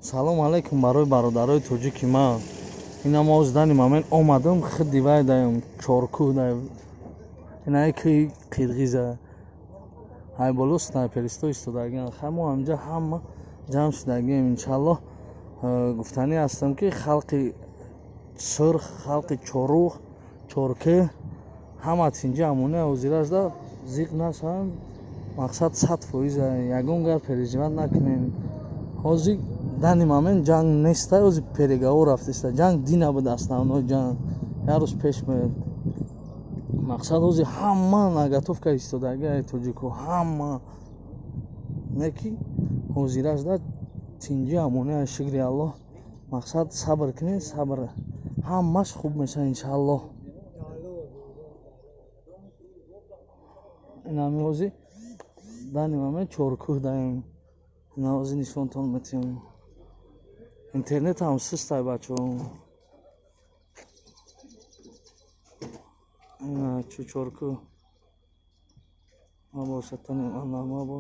салом алейкум барои бародарои тоҷики. Ман ина мо оздани момент омадам хидивай даем чоркӯ даем инаи ки қирғиза ҳай боло снайперисто истодагиам хамо амҷа ҳама ҷамъ шудагием. иншаллоҳ гуфтанӣ ҳастам ки халқи сурх, халқи чорух, чорке ҳама тинҷа амоне ҳозир аста зиқ нашаванд. мақсад 100% ягон гап переживат накунем. ҳозир дани момент ҷанг неста, ҳозир переговор рафтаиста. ҷанг ди набуд, основной ҷанг як рӯз пеш меояд. мақсад ҳозир ҳама наготовка истодагиаи тоҷико ҳама неки ҳозир аста тинҷа амоне шукри аллоҳ. мақсад сабр кунед, сабр ҳамаш хуб мешавад иншаллоҳ. инами ҳозир дани момент чоркӯ даем. ина ҳозир нишонтон метиҳам. интернетам сустай бачаҳо. ина чу чоркӯ мабошад тани анама бо